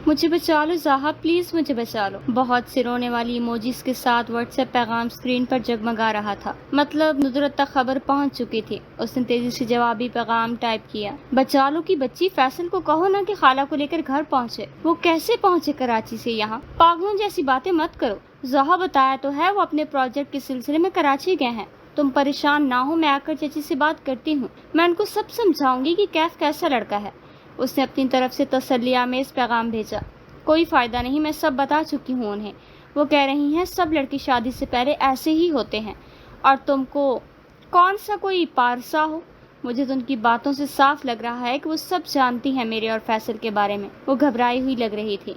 مجھے بچا لو زہا، پلیز مجھے بچا لو۔ بہت سے رونے والی ایموجیز کے ساتھ واٹس ایپ پیغام اسکرین پر جگمگا رہا تھا۔ مطلب ندرت تک خبر پہنچ چکی تھی۔ اس نے تیزی سے جوابی پیغام ٹائپ کیا۔ بچا لو کی بچی، فیصل کو کہو نا کہ خالہ کو لے کر گھر پہنچے۔ وہ کیسے پہنچے کراچی سے یہاں؟ پاگلوں جیسی باتیں مت کرو۔ زہا بتایا تو ہے وہ اپنے پروجیکٹ کے سلسلے میں کراچی گئے ہیں۔ تم پریشان نہ ہو، میں آ کر چچی سے بات کرتی ہوں۔ میں ان کو سب سمجھاؤں گی کہ کیف کیسا لڑکا ہے۔ اس نے اپنی طرف سے تسلی آمیز پیغام بھیجا۔ کوئی فائدہ نہیں، میں سب بتا چکی ہوں انہیں۔ وہ کہہ رہی ہیں سب لڑکی شادی سے پہلے ایسے ہی ہوتے ہیں اور تم کو کون سا کوئی پارسا ہو۔ مجھے تو ان کی باتوں سے صاف لگ رہا ہے کہ وہ سب جانتی ہیں میرے اور فیصل کے بارے میں۔ وہ گھبرائی ہوئی لگ رہی تھی۔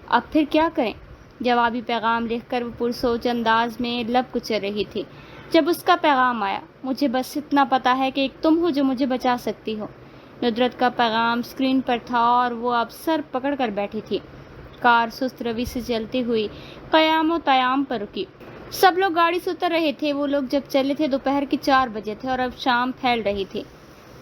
اب پھر کیا کریں؟ جوابی پیغام لکھ کر وہ پرسوچ انداز میں لب کچل رہی تھی جب اس کا پیغام آیا۔ مجھے بس اتنا پتا ہے کہ ایک تم ہو جو مجھے بچا سکتی ہو۔ ندرت کا پیغام اسکرین پر تھا اور وہ اب سر پکڑ کر بیٹھی تھی۔ کار سست روی سے چلتی ہوئی قیام و تیام پر رکی۔ سب لوگ گاڑی سے اتر رہے تھے۔ وہ لوگ جب چلے تھے دوپہر کے 4 بجے تھے اور اب شام پھیل رہی تھی۔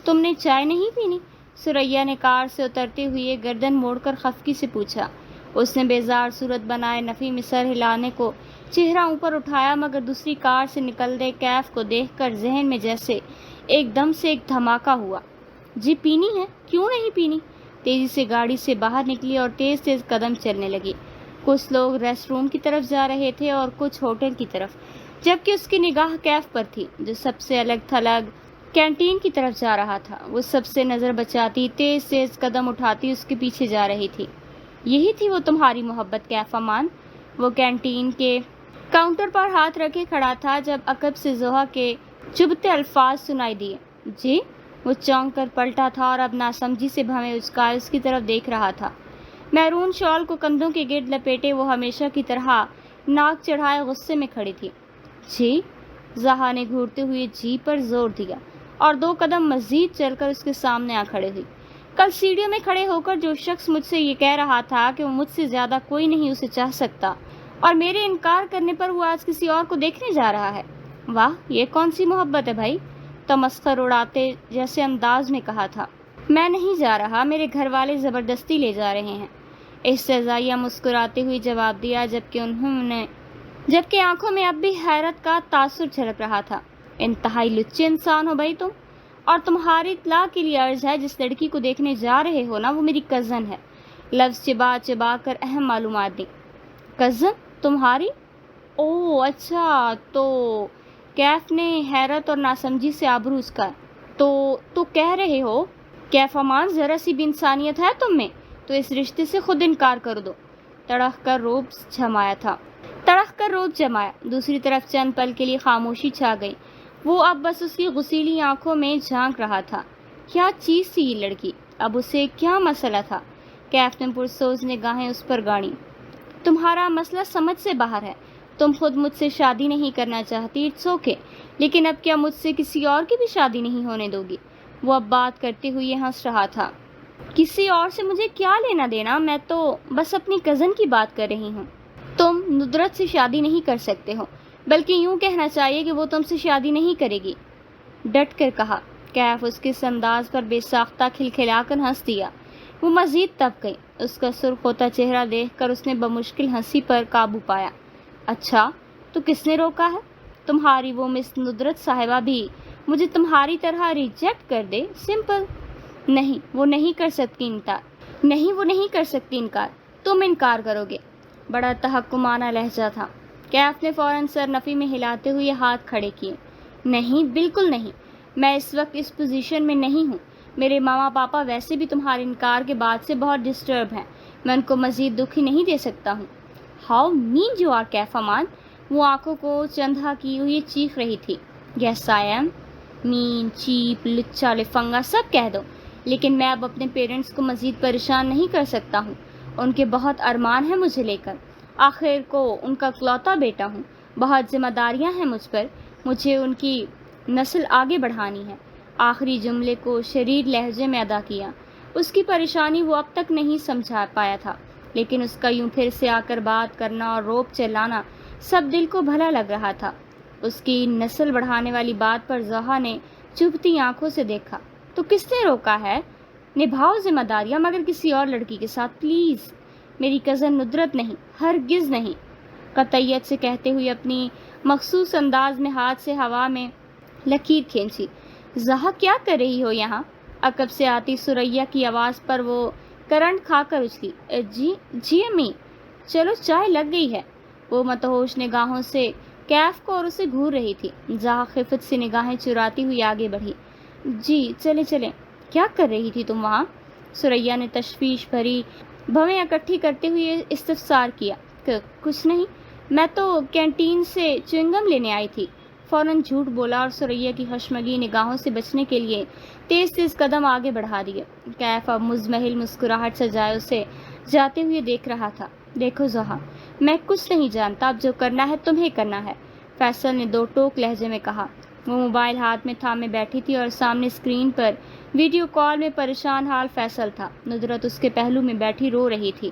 تم نے چائے نہیں پینی؟ ثریا نے کار سے اترتے ہوئے گردن موڑ کر خفگی سے پوچھا۔ اس نے بیزار صورت بنائے نفی میں سر ہلانے کو چہرہ اوپر اٹھایا، مگر دوسری کار سے نکلتے کیف کو دیکھ کر ذہن میں جیسے ایک دم سے ایک دھماکہ ہوا۔ جی پینی ہے، کیوں نہیں پینی؟ تیزی سے گاڑی سے باہر نکلی اور تیز تیز قدم چلنے لگی۔ کچھ لوگ ریسٹ روم کی طرف جا رہے تھے اور کچھ ہوٹل کی طرف، جبکہ اس کی نگاہ کیف پر تھی جو سب سے الگ تھلگ کینٹین کی طرف جا رہا تھا۔ وہ سب سے نظر بچاتی تیز تیز قدم اٹھاتی اس کے پیچھے جا رہی تھی۔ یہی تھی وہ تمہاری محبت کیف امان؟ وہ کینٹین کے کاؤنٹر پر ہاتھ رکھے کھڑا تھا جب عقب سے زہا کے چبھتے الفاظ سنائی دیے۔ جی؟ وہ چونک کر پلٹا تھا اور اب ناسمجھی سے بھویں اچکائے اس کی طرف دیکھ رہا تھا۔ میرون شال کو کندھوں کے گرد لپیٹے وہ ہمیشہ کی طرح ناک چڑھائے غصے میں کھڑی تھی۔ جی؟ زہا نے گھورتے ہوئے جی پر زور دیا اور 2 قدم مزید چل کر اس کے سامنے آ کھڑے ہوئی۔ کل سیڑھیوں میں کھڑے ہو کر جو شخص مجھ سے یہ کہہ رہا تھا کہ وہ مجھ سے زیادہ کوئی نہیں اسے چاہ سکتا اور میرے انکار کرنے پر وہ آج کسی اور کو دیکھنے جا رہا ہے۔ واہ، یہ کون سی محبت ہے بھائی؟ تمسخر اڑاتے جیسے انداز میں کہا تھا۔ میں نہیں جا رہا، میرے گھر والے زبردستی لے جا رہے ہیں۔ استہزائیہ مسکراتے ہوئے جواب دیا جبکہ آنکھوں میں اب بھی حیرت کا تاثر جھلک رہا تھا۔ انتہائی لچے انسان ہو بھائی تم، اور تمہاری اطلاع کے لیے عرض ہے جس لڑکی کو دیکھنے جا رہے ہو نا وہ میری کزن ہے۔ لفظ چبا چبا کر اہم معلومات دی۔ کزن تمہاری؟ اوہ اچھا، تو کیف نے حیرت اور ناسمجھی سے آبرو اچکا۔ تو کہہ رہے ہو کیف امان ذرا سی بھی انسانیت ہے تم میں تو اس رشتے سے خود انکار کر دو۔ تڑخ کر روب جمایا۔ دوسری طرف چند پل کے لیے خاموشی چھا گئی۔ وہ اب بس اس کی غسیلی آنکھوں میں جھانک رہا تھا۔ کیا چیز تھی یہ لڑکی؟ اب اسے کیا مسئلہ تھا؟ کیف نے پرسوز نگاہیں اس پر گاڑی۔ تمہارا مسئلہ سمجھ سے باہر ہے۔ تم خود مجھ سے شادی نہیں کرنا چاہتی، اٹس اوکے، لیکن اب کیا مجھ سے کسی اور کی بھی شادی نہیں ہونے دو گی؟ وہ اب بات کرتے ہوئے ہنس رہا تھا۔ کسی اور سے مجھے کیا لینا دینا؟ میں تو بس اپنی کزن کی بات کر رہی ہوں۔ تم ندرت سے شادی نہیں کر سکتے ہو، بلکہ یوں کہنا چاہیے کہ وہ تم سے شادی نہیں کرے گی، ڈٹ کر کہا۔ کیف اس کے اس انداز پر بے ساختہ کھلکھلا کر ہنس دیا۔ وہ مزید تپ گئی۔ اس کا سرخ ہوتا چہرہ دیکھ کر اس نے بمشکل ہنسی پر قابو پایا۔ اچھا، تو کس نے روکا ہے؟ تمہاری وہ مس ندرت صاحبہ بھی مجھے تمہاری طرح ریجیکٹ کر دے؟ سمپل۔ نہیں، وہ نہیں کر سکتی انکار۔ تم انکار کرو گے؟ بڑا تحکمانہ لہجہ تھا۔ کیف نے فوراً سر نفی میں ہلاتے ہوئے ہاتھ کھڑے کیے۔ نہیں، بالکل نہیں، میں اس وقت اس پوزیشن میں نہیں ہوں۔ میرے ماما پاپا ویسے بھی تمہارے انکار کے بعد سے بہت ڈسٹرب ہیں، میں ان کو مزید دکھ ہی نہیں دے سکتا ہوں۔ ہاؤ مین یو آر کیف امان، وہ آنکھوں کو چندھا کی ہوئی چیخ رہی تھی۔ یس آئی ایم، مین، چیپ، لچا، لفنگا سب کہہ دو، لیکن میں اب اپنے پیرنٹس کو مزید پریشان نہیں کر سکتا ہوں۔ ان کے بہت ارمان ہیں مجھے لے کر، آخر کو ان کا اکلوتا بیٹا ہوں، بہت ذمہ داریاں ہیں مجھ پر، مجھے ان کی نسل آگے بڑھانی ہے۔ آخری جملے کو شریر لہجے میں ادا کیا۔ اس کی پریشانی وہ اب تک نہیں سمجھا پایا تھا، لیکن اس کا یوں پھر سے آ کر بات کرنا اور روپ چلانا سب دل کو بھلا لگ رہا تھا۔ اس کی نسل بڑھانے والی بات پر زہا نے چبھتی آنکھوں سے دیکھا۔ تو کس نے روکا ہے؟ نبھاؤ ذمہ داریاں، مگر کسی اور لڑکی کے ساتھ پلیز۔ میری کزن ندرت نہیں، ہرگز نہیں، قطعیت سے کہتے ہوئے اپنی مخصوص انداز میں ہاتھ سے ہوا میں لکیر کھینچی۔ زہا کیا کر رہی ہو یہاں؟ عقب سے آتی ثریا کی آواز پر وہ کرنٹ کھا کر اچھلی۔ جی امی، چلو چائے لگ گئی ہے۔ وہ متہوش نگاہوں سے کیف کو اور اسے گھور رہی تھی۔ زہا خفت سے نگاہیں چراتی ہوئی آگے بڑھی۔ جی چلیں چلیں، کیا کر رہی تھی تم وہاں؟ ثریا نے تشویش بھری بھویں اکٹھی کرتے ہوئے استفسار کیا۔ کچھ نہیں، میں تو کینٹین سے چوئنگم لینے آئی تھی، فوراً جھوٹ بولا اور ثریا کی خشمگی نگاہوں سے بچنے کے لیے تیز تیز قدم آگے بڑھا دیے۔ کیف اب مزمحل مسکراہٹ سجائے اسے جاتے ہوئے دیکھ رہا تھا۔ دیکھو زہا، میں کچھ نہیں جانتا، اب جو کرنا ہے تمہیں کرنا ہے، فیصل نے دو ٹوک لہجے میں کہا۔ وہ موبائل ہاتھ میں تھامے بیٹھی تھی اور سامنے اسکرین پر ویڈیو کال میں پریشان حال فیصل تھا۔ ندرت اس کے پہلو میں بیٹھی رو رہی تھی۔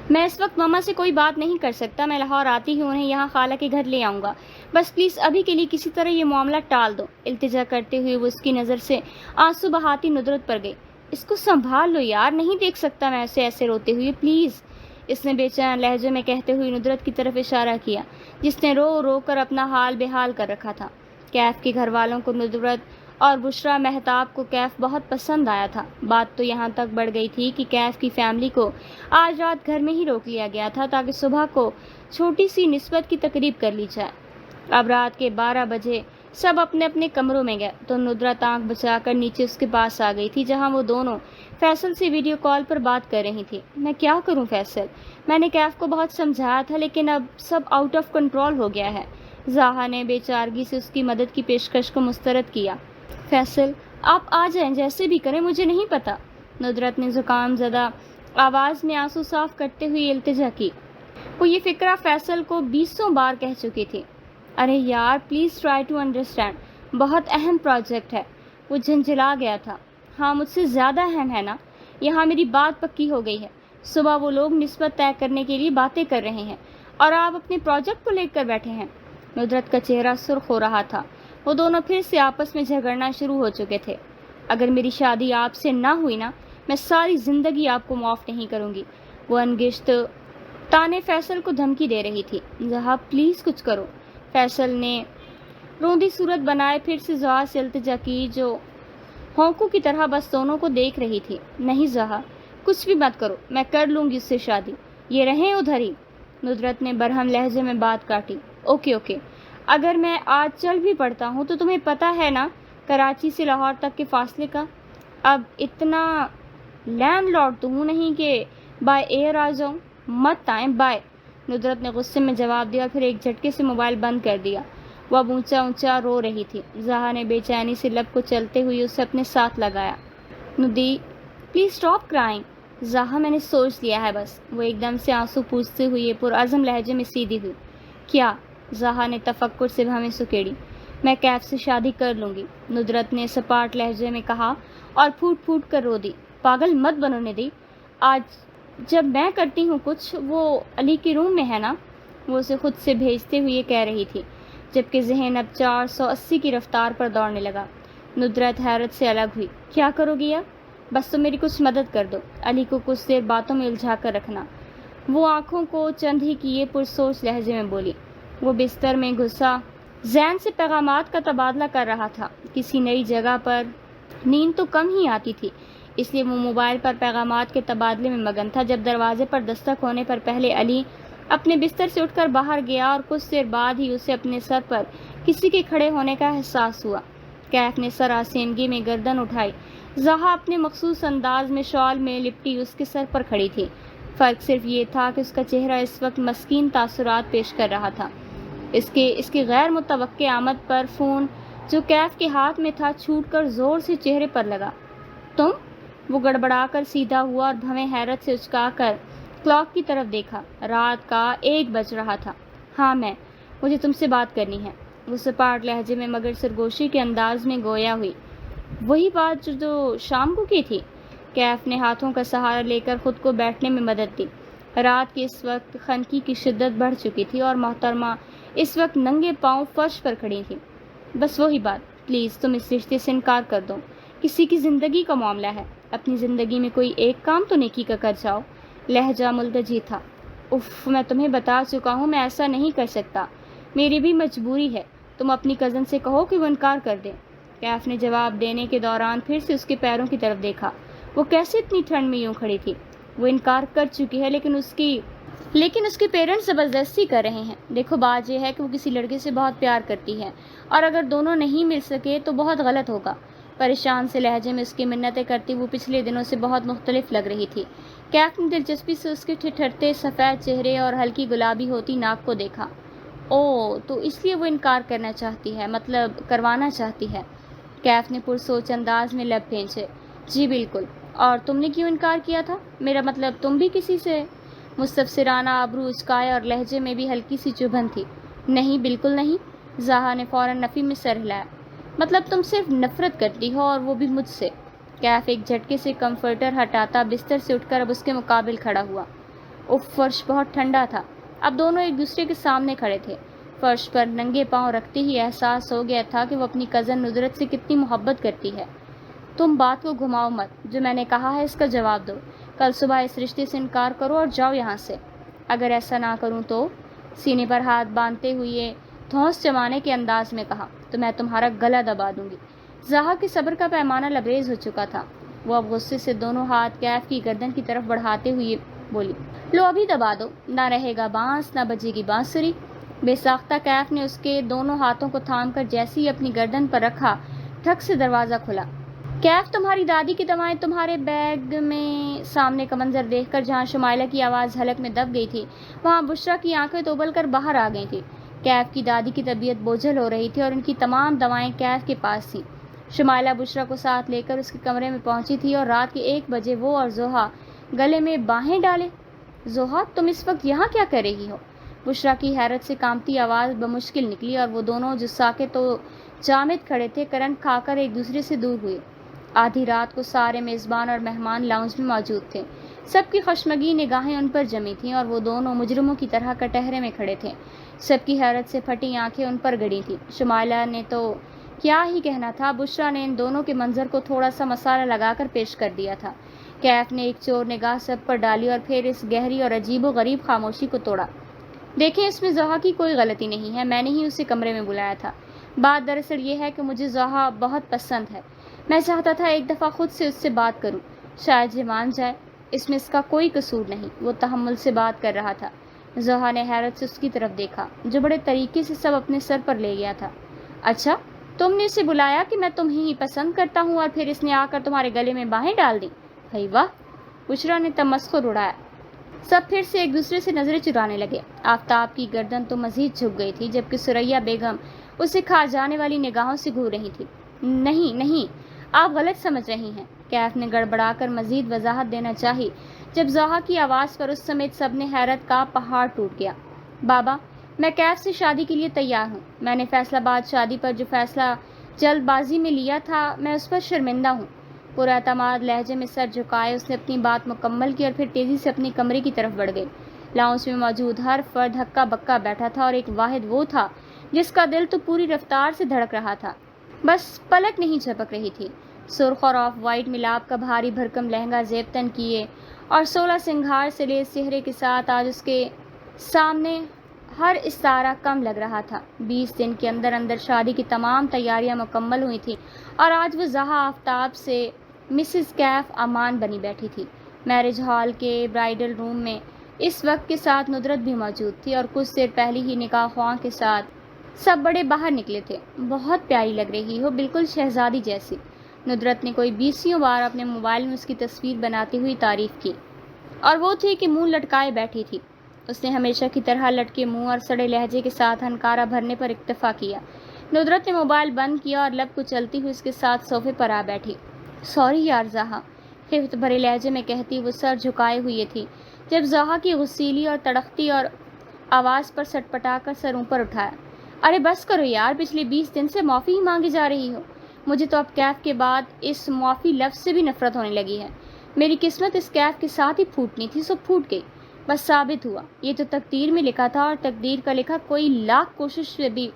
میں اس وقت ماما سے کوئی بات نہیں کر سکتا، میں لاہور آتی ہی انہیں یہاں خالہ کے گھر لے آؤں گا، بس پلیز ابھی کے لیے کسی طرح یہ معاملہ ٹال دو، التجا کرتے ہوئے وہ اس کی نظر سے آنسو بہاتی ندرت پر گئی۔ اس کو سنبھال لو یار، نہیں دیکھ سکتا میں اسے ایسے روتے ہوئے، پلیز، اس نے بے چین لہجے میں کہتے ہوئے ندرت کی طرف اشارہ کیا جس نے رو رو کر اپنا حال بحال کر رکھا تھا۔ کیف کے گھر والوں کو ندرت اور بشریٰ مہتاب کو کیف بہت پسند آیا تھا۔ بات تو یہاں تک بڑھ گئی تھی کہ کیف کی فیملی کو آج رات گھر میں ہی روک لیا گیا تھا تاکہ صبح کو چھوٹی سی نسبت کی تقریب کر لی جائے۔ اب رات کے 12 بجے سب اپنے اپنے کمروں میں گئے تو ندرت آنکھ بچا کر نیچے اس کے پاس آ گئی تھی جہاں وہ دونوں فیصل سے ویڈیو کال پر بات کر رہی تھی۔ میں کیا کروں فیصل، میں نے کیف کو بہت سمجھایا تھا لیکن اب سب آؤٹ آف کنٹرول ہو گیا ہے۔ زہا نے بے چارگی سے اس کی مدد کی پیشکش کو مسترد کیا۔ فیصل آپ آ جائیں، جیسے بھی کریں، مجھے نہیں پتا، ندرت نے زکام زدہ آواز میں آنسو صاف کرتے ہوئے التجا کی۔ وہ یہ فکرہ فیصل کو 20 بار کہہ چکی تھی۔ ارے یار پلیز ٹرائی ٹو انڈرسٹینڈ، بہت اہم پروجیکٹ ہے۔ وہ جھنجھلا گیا تھا۔ ہاں مجھ سے زیادہ اہم ہے نا، یہاں میری بات پکی ہو گئی ہے، صبح وہ لوگ نسبت طے کرنے کے لیے باتیں کر رہے ہیں اور آپ اپنے پروجیکٹ کو لے کر بیٹھے ہیں۔ ندرت کا چہرہ سرخ ہو رہا تھا۔ وہ دونوں پھر سے آپس میں جھگڑنا شروع ہو چکے تھے۔ اگر میری شادی آپ سے نہ ہوئی نا، میں ساری زندگی آپ کو معاف نہیں کروں گی، وہ انگشت تانے فیصل کو دھمکی دے رہی تھی۔ زہا پلیز کچھ کرو، فیصل نے روندی صورت بنائے پھر سے زہا سے التجا کی جو ہونکوں کی طرح بس دونوں کو دیکھ رہی تھی۔ نہیں زہا، کچھ بھی مت کرو، میں کر لوں گی اس سے شادی، یہ رہیں ادھر ہی، ندرت نے برہم لہجے میں بات کاٹی۔ اوکے اوکے، اگر میں آج چل بھی پڑتا ہوں تو تمہیں پتہ ہے نا کراچی سے لاہور تک کے فاصلے کا، اب اتنا لینڈ لارڈ تو ہوں نہیں کہ بائی ایئر آ جاؤں، مت آئیں، بائے، ندرت نے غصے میں جواب دیا اور پھر ایک جھٹکے سے موبائل بند کر دیا۔ وہ اب اونچا اونچا رو رہی تھی۔ زہا نے بے چینی سے لب کو چلتے ہوئے اسے اپنے ساتھ لگایا۔ ندی پلیز اسٹاپ کرائنگ، زہا میں نے سوچ لیا ہے بس، وہ ایک دم سے آنسو پوچھتے ہوئے پرعزم لہجے میں سیدھی ہوئی۔ کیا؟ زہا نے تفکر سے بھویں سکیڑی۔ میں کیف سے شادی کر لوں گی، ندرت نے سپاٹ لہجے میں کہا اور پھوٹ پھوٹ کر رو دی۔ پاگل مت بنو ندی، آج جب میں کرتی ہوں کچھ، وہ علی کے روم میں ہے نا، وہ اسے خود سے بھیجتے ہوئے کہہ رہی تھی جبکہ ذہن اب 480 کی رفتار پر دوڑنے لگا۔ ندرت حیرت سے الگ ہوئی۔ کیا کرو گی اب؟ بس تم میری کچھ مدد کر دو، علی کو کچھ دیر باتوں میں الجھا کر رکھنا، وہ آنکھوں کو چند ہی کیے پرسوچ لہجے میں بولی۔ وہ بستر میں گھسا ذہن سے پیغامات کا تبادلہ کر رہا تھا۔ کسی نئی جگہ پر نیند تو کم ہی آتی تھی، اس لیے وہ موبائل پر پیغامات کے تبادلے میں مگن تھا جب دروازے پر دستک ہونے پر پہلے علی اپنے بستر سے اٹھ کر باہر گیا اور کچھ دیر بعد ہی اسے اپنے سر پر کسی کے کھڑے ہونے کا احساس ہوا۔ کیف نے سر آسیمگی میں گردن اٹھائی۔ زہا اپنے مخصوص انداز میں شال میں لپٹی اس کے سر پر کھڑی تھی۔ فرق صرف یہ تھا کہ اس کا چہرہ اس وقت مسکین تاثرات پیش کر رہا تھا۔ اس کی غیر متوقع آمد پر فون جو کیف کے ہاتھ میں تھا چھوٹ کر زور سے چہرے پر لگا۔ تم؟ وہ گڑبڑا کر سیدھا ہوا اور بھویں حیرت سے اچکا کر کلاک کی طرف دیکھا۔ رات کا 1 بج رہا تھا۔ ہاں مجھے تم سے بات کرنی ہے، وہ سپاٹ لہجے میں مگر سرگوشی کے انداز میں گویا ہوئی۔ وہی بات جو شام کو کی تھی؟ کیف نے ہاتھوں کا سہارا لے کر خود کو بیٹھنے میں مدد دی۔ رات کے اس وقت خنکی کی شدت بڑھ چکی تھی اور محترمہ اس وقت ننگے پاؤں فرش پر کھڑی تھی۔ بس وہی بات، پلیز تم اس رشتے سے انکار کر دو، کسی کی زندگی کا معاملہ ہے، اپنی زندگی میں کوئی ایک کام تو نیکی کا کر جاؤ۔ لہجہ ملتجی تھا۔ اف، میں تمہیں بتا چکا ہوں، میں ایسا نہیں کر سکتا، میری بھی مجبوری ہے۔ تم اپنی کزن سے کہو کہ وہ انکار کر دے۔ کیف نے جواب دینے کے دوران پھر سے اس کے پیروں کی طرف دیکھا۔ وہ کیسے اتنی ٹھنڈ میں یوں کھڑی تھی؟ وہ انکار کر چکی ہے، لیکن اس کے پیرنٹس زبردستی کر رہے ہیں۔ دیکھو، بات یہ ہے کہ وہ کسی لڑکے سے بہت پیار کرتی ہے، اور اگر دونوں نہیں مل سکے تو بہت غلط ہوگا۔ پریشان سے لہجے میں اس کی منتیں کرتی وہ پچھلے دنوں سے بہت مختلف لگ رہی تھی۔ کیف نے دلچسپی سے اس کے ٹھٹھرتے سفید چہرے اور ہلکی گلابی ہوتی ناک کو دیکھا۔ او، تو اس لیے وہ انکار کرنا چاہتی ہے، مطلب کروانا چاہتی ہے۔ کیف نے پرسوچ انداز میں لب کھینچے۔ جی بالکل، اور تم نے کیوں انکار کیا تھا؟ میرا مطلب تم بھی کسی سے؟ مستفسرانہ ابرو اچکائے اور لہجے میں بھی ہلکی سی چبھن تھی۔ نہیں، بالکل نہیں۔ زہا نے فوراً نفی میں سر ہلایا۔ مطلب تم صرف نفرت کرتی ہو، اور وہ بھی مجھ سے۔ کیف ایک جھٹکے سے کمفرٹر ہٹاتا بستر سے اٹھ کر اب اس کے مقابل کھڑا ہوا۔ فرش بہت ٹھنڈا تھا۔ اب دونوں ایک دوسرے کے سامنے کھڑے تھے۔ فرش پر ننگے پاؤں رکھتے ہی احساس ہو گیا تھا کہ وہ اپنی کزن ندرت سے کتنی محبت کرتی ہے۔ تم بات کو گھماؤ مت، جو میں نے کہا ہے اس کا جواب دو۔ کل صبح اس رشتے سے انکار کرو اور جاؤ یہاں سے۔ اگر ایسا نہ کروں تو؟ سینے پر ہاتھ باندھتے ہوئے دھونس جمانے کے انداز میں کہا، تو میں تمہارا گلا دبا دوں گی۔ زہا کے صبر کا پیمانہ لبریز ہو چکا تھا۔ وہ اب غصے سے دونوں ہاتھ کیف کی گردن کی طرف بڑھاتے ہوئے بولی، لو ابھی دبا دو، نہ رہے گا بانس، نہ بجے گی بانسری۔ بے ساختہ کیف نے اس کے دونوں ہاتھوں کو تھام کر جیسے ہی اپنی گردن پر رکھا، ٹھک سے دروازہ کھلا۔ کیف، تمہاری دادی کی دوائیں تمہارے بیگ میں۔ سامنے کا منظر دیکھ کر جہاں شمائلہ کی آواز حلق میں دب گئی تھی، وہاں بشریٰ کی آنکھیں تو ابل کر باہر آ گئی تھیں۔ کیف کی دادی کی طبیعت بوجھل ہو رہی تھی اور ان کی تمام دوائیں کیف کے پاس تھیں۔ شمائلہ بشریٰ کو ساتھ لے کر اس کے کمرے میں پہنچی تھی اور رات کے 1 بجے وہ اور زوہا گلے میں باہیں ڈالے۔ زوہا، تم اس وقت یہاں کیا کر رہی ہو؟ بشریٰ کی حیرت سے کانپتی آواز بمشکل نکلی، اور وہ دونوں جو ساکت و جامد کھڑے تھے کرنٹ کھا کر ایک دوسرے سے دور ہوئے۔ آدھی رات کو سارے میزبان اور مہمان لاؤنج میں موجود تھے۔ سب کی خشمگین نگاہیں ان پر جمی تھیں اور وہ دونوں مجرموں کی طرح کٹہرے میں کھڑے تھے۔ سب کی حیرت سے پھٹی آنکھیں ان پر گڑی تھیں۔ شمائلہ نے تو کیا ہی کہنا تھا، بشریٰ نے ان دونوں کے منظر کو تھوڑا سا مسالہ لگا کر پیش کر دیا تھا۔ کیف نے ایک چور نگاہ سب پر ڈالی اور پھر اس گہری اور عجیب و غریب خاموشی کو توڑا۔ دیکھیں، اس میں زوہا کی کوئی غلطی نہیں ہے، میں نے ہی اسے کمرے میں بلایا تھا۔ بات دراصل یہ ہے کہ مجھے زوہا بہت پسند ہے۔ میں چاہتا تھا ایک دفعہ خود سے اس سے بات کروں، شاید یہ مان جائے۔ اس میں اس کا کوئی قصور نہیں، وہ تحمل سے بات کر رہا تھا۔ زوہا نے حیرت سے اس کی طرف دیکھا، جو بڑے طریقے سے سب اپنے سر پر لے گیا تھا۔ اچھا، تم نے اسے بلایا کہ میں تمہیں ہی پسند کرتا ہوں، اور پھر اس نے آ کر تمہارے گلے میں باہیں ڈال دیں؟ بھائی واہ! بشریٰ نے تمسخر اڑایا۔ سب پھر سے ایک دوسرے سے نظریں چرانے لگے۔ آفتاب کی گردن تو مزید جھک گئی تھی، جبکہ ثریا بیگم اسے کھا جانے والی نگاہوں سے گھور رہی تھی۔ نہیں نہیں، آپ غلط سمجھ رہی ہیں، کیف نے گڑبڑا کر مزید وضاحت دینا چاہی، جب زوہا کی آواز پر اس سمیت سب نے حیرت کا پہاڑ ٹوٹ گیا۔ بابا، میں کیف سے شادی کے لیے تیار ہوں۔ میں نے فیصلہ باد شادی پر جو فیصلہ جلد بازی میں لیا تھا، میں اس پر شرمندہ ہوں۔ پورا اعتماد لہجے میں سر جھکائے اس نے اپنی بات مکمل کی اور پھر تیزی سے اپنے کمرے کی طرف بڑھ گئی۔ لاؤنج میں موجود ہر فرد ہکا بکا بیٹھا تھا، اور ایک واحد وہ تھا جس کا دل تو پوری رفتار سے دھڑک رہا تھا، بس پلک نہیں جھپک رہی تھی۔ سرخ اور آف وائٹ ملاپ کا بھاری بھرکم لہنگا زیب تن کیے اور 16 سنگھار سے لیس چہرے کے ساتھ آج اس کے سامنے ہر استعارہ کم لگ رہا تھا۔ 20 دن کے اندر اندر شادی کی تمام تیاریاں مکمل ہوئی تھیں، اور آج وہ زہا آفتاب سے مسز کیف امان بنی بیٹھی تھی۔ میرج ہال کے برائڈل روم میں اس وقت کے ساتھ ندرت بھی موجود تھی، اور کچھ دیر پہلے ہی نکاح خواں کے ساتھ سب بڑے باہر نکلے تھے۔ بہت پیاری لگ رہی ہو، بالکل شہزادی جیسی، ندرت نے کوئی 20 بار اپنے موبائل میں اس کی تصویر بناتی ہوئی تعریف کی، اور وہ تھی کہ منہ لٹکائے بیٹھی تھی۔ اس نے ہمیشہ کی طرح لٹکے منہ اور سڑے لہجے کے ساتھ ہنکارا بھرنے پر اکتفا کیا۔ ندرت نے موبائل بند کیا اور لب کو چلتی ہوئی اس کے ساتھ صوفے پر آ بیٹھی۔ سوری یار زہا، خفت بھرے لہجے میں کہتی وہ سر جھکائے ہوئے تھی، جب زہا کی غصیلی اور تڑختی اور آواز پر سٹ پٹا کر سر اوپر اٹھایا۔ ارے بس کرو یار، پچھلے 20 دن سے معافی ہی مانگی جا رہی ہو۔ مجھے تو اب کیف کے بعد اس معافی لفظ سے بھی نفرت ہونے لگی ہے۔ میری قسمت اس کیف کے ساتھ ہی پھوٹنی تھی، سو پھوٹ گئی، بس ثابت ہوا۔ یہ تو تقدیر میں لکھا تھا، اور تقدیر کا لکھا کوئی لاکھ کوشش سے بھی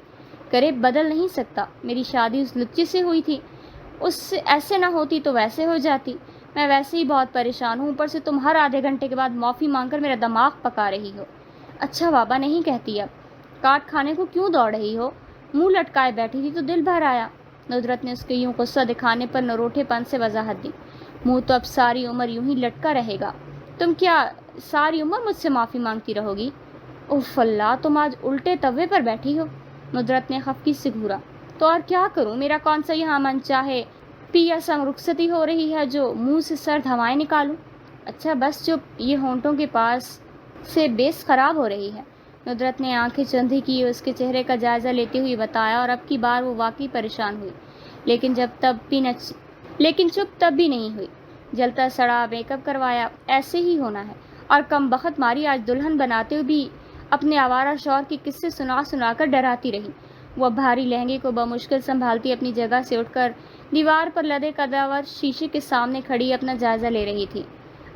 کرے بدل نہیں سکتا۔ میری شادی اس لچے سے ہوئی تھی، اس ایسے نہ ہوتی تو ویسے ہو جاتی۔ میں ویسے ہی بہت پریشان ہوں، اوپر سے تم ہر آدھے گھنٹے کے بعد معافی مانگ کر میرا دماغ پکا رہی ہو۔ اچھا بابا نہیں کہتی اب، کاٹ کھانے کو کیوں دوڑ رہی ہو؟ منہ لٹکائے بیٹھی تھی تو دل بھر آیا۔ ندرت نے اس کے یوں غصہ دکھانے پر نروٹھے پن سے وضاحت دی۔ منہ تو اب ساری عمر یوں ہی لٹکا رہے گا۔ تم کیا ساری عمر مجھ سے معافی مانگتی رہو گی؟ اف اللہ، تم آج الٹے توے پر بیٹھی ہو۔ ندرت نے خفگی سے گھورا۔ تو اور کیا کروں، میرا کون سا یہاں من چاہے پیا سنگ رخصتی ہو رہی ہے جو منہ سے سرد ہوائیں نکالوں؟ اچھا بس چپ، یہ ہونٹوں کے پاس سے بیس خراب ہو رہی ہے۔ ندرت نے آنکھیں چندھی کی، اس کے چہرے کا جائزہ لیتے ہوئے بتایا، اور اب کی بار وہ واقعی پریشان ہوئی، لیکن چپ تب بھی نہیں ہوئی۔ جلتا سڑا میک اپ کروایا، ایسے ہی ہونا ہے، اور کم بخت ماری آج دلہن بناتے ہوئے بھی اپنے آوارہ شوہر کے قصے سنا سنا کر ڈراتی رہی۔ وہ بھاری لہنگے کو بمشکل سنبھالتی اپنی جگہ سے اٹھ کر دیوار پر لدے کداور شیشے کے سامنے کھڑی اپنا جائزہ لے رہی تھی۔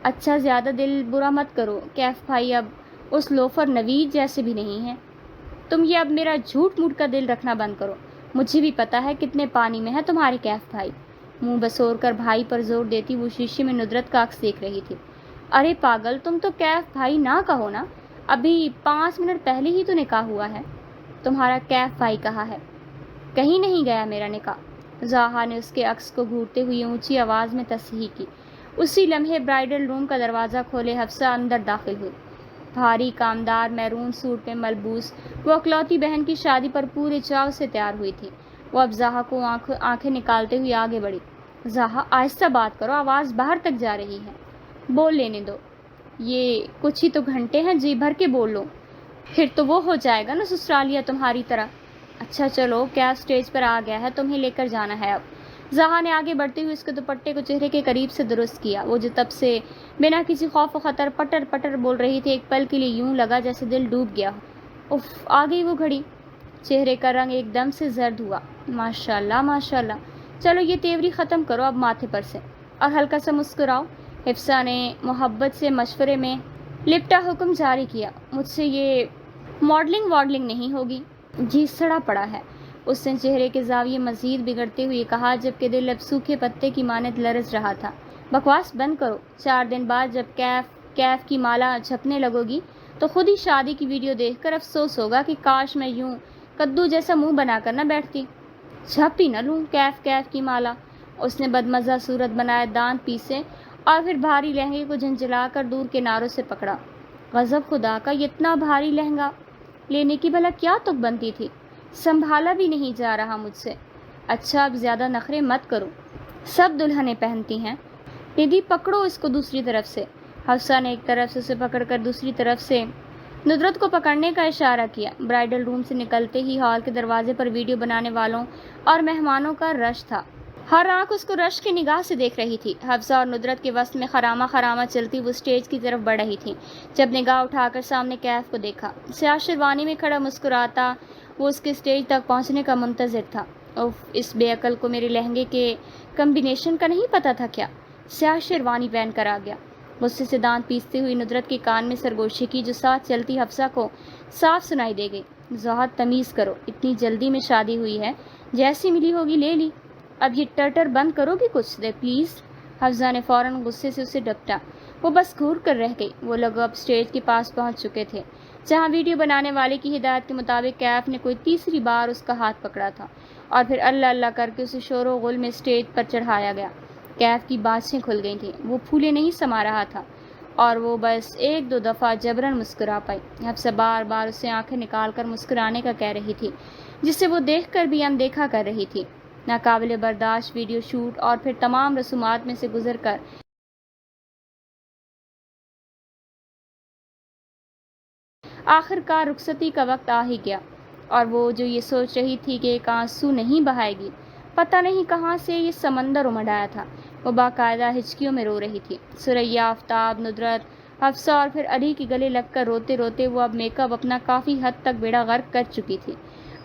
اچھا زیادہ دل برا مت کرو، کیف بھائی اب اس لوفر نوید جیسے بھی نہیں ہیں۔ تم یہ اب میرا جھوٹ موٹ کا دل رکھنا بند کرو، مجھے بھی پتا ہے کتنے پانی میں ہے تمہارے کیف بھائی۔ منہ بسور کر بھائی پر زور دیتی وہ شیشے میں ندرت کا عکس دیکھ رہی تھی۔ ارے پاگل، تم تو کیف بھائی نہ کہو نا، ابھی 5 منٹ پہلے ہی تو نکاح ہوا ہے۔ تمہارا کیف بھائی کہا ہے؟ کہیں نہیں گیا میرا نکاح۔ زاہا نے اس کے عکس کو گھورتے ہوئے اونچی آواز میں تصحیح کی۔ اسی لمحے برائڈل روم کا دروازہ کھولے حفصہ اندر داخل ہوئی۔ بھاری کامدار میرون سوٹ میں ملبوس وہ اکلوتی بہن کی شادی پر پورے چاو سے تیار ہوئی تھی۔ وہ اب زاہا کو آنکھیں نکالتے ہوئے آگے بڑھی۔ زاہا آہستہ بات کرو، آواز باہر تک جا رہی ہے۔ بول لینے دو، یہ کچھ ہی تو گھنٹے ہیں، جی بھر کے بول لو، پھر تو وہ ہو جائے گا نا سسرالیہ تمہاری طرح۔ اچھا چلو، کیا اسٹیج پر آ گیا ہے، تمہیں لے کر جانا ہے اب۔ زاہا نے آگے بڑھتے ہوئے اس کے دوپٹے کو چہرے کے قریب سے درست کیا۔ وہ جو تب سے بنا کسی خوف و خطر پٹر پٹر بول رہی تھی، ایک پل کے لیے یوں لگا جیسے دل ڈوب گیا ہو۔ اف، آ گئی وہ گھڑی۔ چہرے کا رنگ ایک دم سے زرد ہوا۔ ماشاءاللہ ماشاءاللہ، چلو یہ تیوری ختم کرو اب ماتھے پر سے، اور ہلکا سا مسکراؤ۔ حفصہ نے محبت سے مشورے میں لپٹا حکم جاری کیا۔ مجھ سے یہ ماڈلنگ وارڈلنگ نہیں ہوگی، جی سڑا پڑا ہے۔ اس نے چہرے کے زاویے مزید بگڑتے ہوئے کہا، جبکہ دل اب سوکھے پتے کی مانند لرز رہا تھا۔ بکواس بند کرو، 4 دن بعد جب کیف کی مالا جھپنے لگو گی تو خود ہی شادی کی ویڈیو دیکھ کر افسوس ہوگا کہ کاش میں یوں کدو جیسا منہ بنا کر نہ بیٹھتی۔ جھپ ہی نہ لوں کیف کی مالا۔ اس نے بدمزہ صورت بنائے، دانت پیسے، اور پھر بھاری لہنگے کو جھنجھلا کر دور کناروں سے پکڑا۔ غضب خدا کا، یہ اتنا بھاری لہنگا لینے کی بھلا کیا تک بنتی تھی؟ سنبھالا بھی نہیں جا رہا مجھ سے۔ اچھا اب زیادہ نخرے مت کرو، سب دلہنیں پہنتی ہیں۔ ندی پکڑو اس کو دوسری طرف سے۔ حفصہ نے ایک طرف سے اسے پکڑ کر دوسری طرف سے ندرت کو پکڑنے کا اشارہ کیا۔ برائڈل روم سے نکلتے ہی ہال کے دروازے پر ویڈیو بنانے والوں اور مہمانوں کا رش تھا۔ ہر آنکھ اس کو رش کی نگاہ سے دیکھ رہی تھی۔ حفصہ اور ندرت کے وسط میں خرامہ خرامہ چلتی وہ اسٹیج کی طرف بڑھ رہی تھی، جب نگاہ اٹھا کر سامنے کیف کو دیکھا۔ سیاہ شیروانی میں کھڑا مسکراتا وہ اس کے اسٹیج تک پہنچنے کا منتظر تھا۔ اوف، اس بے عقل کو میرے لہنگے کے کمبینیشن کا نہیں پتا تھا کیا؟ سیاہ شیروانی پہن کر آ گیا۔ غصے سے دانت پیستے ہوئی ندرت کے کان میں سرگوشی کی، جو ساتھ چلتی حفصہ کو صاف سنائی دے گئی۔ زہد تمیز کرو، اتنی جلدی میں شادی ہوئی ہے، جیسی ملی ہوگی لے لی، اب یہ ٹرٹر بند کرو گی کچھ دیر پلیز۔ حفصہ نے فوراً غصے سے اسے ڈپٹا۔ وہ بس گھور کر رہ گئی۔ وہ لوگ اب اسٹیج کے پاس پہنچ چکے تھے، جہاں ویڈیو بنانے والے کی ہدایت کے مطابق کیف نے کوئی تیسری بار اس کا ہاتھ پکڑا تھا، اور پھر اللہ اللہ کر کے اسے شور و غل میں اسٹیج پر چڑھایا گیا۔ کیف کی بانسیں کھل گئی تھیں، وہ پھولے نہیں سما رہا تھا، اور وہ بس 1-2 دفعہ جبراً مسکرا پائی۔ حفصہ بار بار اسے آنکھیں نکال کر مسکرانے کا کہہ رہی تھی، جسے وہ دیکھ کر بھی اندیکھا کر رہی تھی۔ ناقابل برداشت ویڈیو شوٹ اور پھر تمام رسومات میں سے گزر کر آخر کار رخصتی کا وقت آ ہی گیا، اور وہ جو یہ سوچ رہی تھی کہ ایک آنسو نہیں بہائے گی، پتہ نہیں کہاں سے یہ سمندر امڑ آیا تھا۔ وہ باقاعدہ ہچکیوں میں رو رہی تھی۔ ثریا، آفتاب، ندرت، حفصہ اور پھر علی کے گلے لگ کر روتے روتے وہ اب میک اپ اپنا کافی حد تک بیڑا غرق کر چکی تھی۔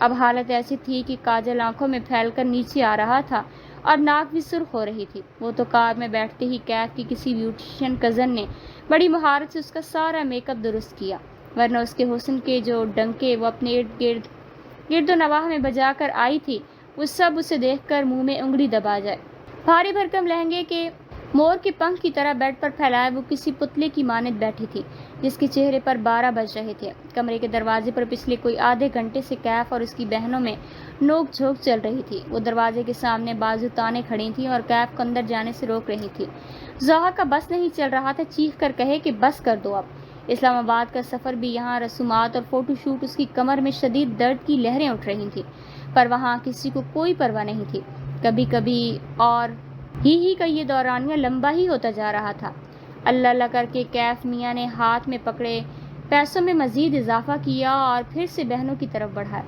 اب حالت ایسی تھی کہ کاجل آنکھوں میں پھیل کر نیچے آ رہا تھا، اور ناک بھی سرخ ہو رہی تھی۔ وہ تو کار میں بیٹھتے ہی کیف کی کسی بیوٹیشین کزن نے بڑی مہارت سے اس کا سارا میک اپ درست کیا، ورنہ اس کے حسن کے جو ڈنکے وہ اپنے گرد و نواح میں بجا کر آئی تھی، وہ سب اسے دیکھ کر منہ میں انگلی دبا جائے۔ بھاری بھرکم لہنگے کے مور کے پنکھ کی طرح بیڈ پر پھیلائے وہ کسی پتلے کی مانند بیٹھی تھی جس کے چہرے پر 12 بج رہے تھے۔ کمرے کے دروازے پر پچھلے کوئی آدھے گھنٹے سے کیف اور اس کی بہنوں میں نوک جھوک چل رہی تھی۔ وہ دروازے کے سامنے بازو تانے کھڑی تھیں اور کیف کو اندر جانے سے روک رہی تھی۔ زہا کا بس نہیں چل رہا تھا چیخ کر کہے کہ بس کر دو اب۔ اسلام آباد کا سفر بھی یہاں رسومات اور فوٹو شوٹ، اس کی کمر میں شدید درد کی لہریں اٹھ رہی تھیں، پر وہاں کسی کو کوئی پرواہ نہیں تھی۔ کبھی کبھی اور ہی کا یہ دورانیہ لمبا ہی ہوتا جا رہا تھا۔ اللہ اللہ کر کے کیف میاں نے ہاتھ میں پکڑے پیسوں میں مزید اضافہ کیا اور پھر سے بہنوں کی طرف بڑھایا۔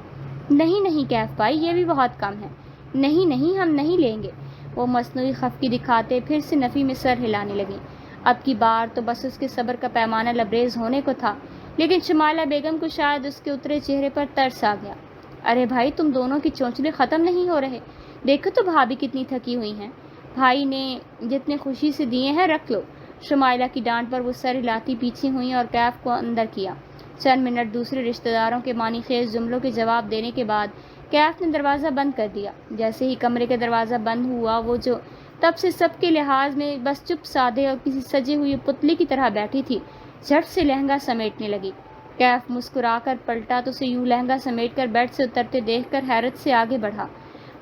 نہیں نہیں کیف بھائی، یہ بھی بہت کم ہے۔ نہیں نہیں، ہم نہیں لیں گے۔ وہ مصنوعی خفگی دکھاتے پھر سے نفی میں سر ہلانے لگی۔ اب کی بار تو بس اس کے صبر کا پیمانہ لبریز ہونے کو تھا، لیکن شمائلہ بیگم کو شاید اس کے اترے چہرے پر ترس آ گیا۔ ارے بھائی، تم دونوں کی چونچلے ختم نہیں ہو رہے؟ دیکھو تو بھابھی کتنی تھکی ہوئی ہیں۔ بھائی نے جتنے خوشی سے دیے ہیں رکھ لو۔ شمائلہ کی ڈانٹ پر وہ سر ہلاتی پیچھے ہوئی اور کیف کو اندر کیا۔ چند منٹ دوسرے رشتہ داروں کے معنی خیز جملوں کے جواب دینے کے بعد کیف نے دروازہ بند کر دیا۔ جیسے ہی کمرے کا دروازہ بند ہوا، وہ جو تب سے سب کے لحاظ میں بس چپ سادھے اور کسی سجے ہوئی پتلی کی طرح بیٹھی تھی، جھٹ سے لہنگا سمیٹنے لگی۔ کیف مسکرا کر پلٹا تو اسے یوں لہنگا سمیٹ کر بیڈ سے اترتے دیکھ کر حیرت سے آگے بڑھا۔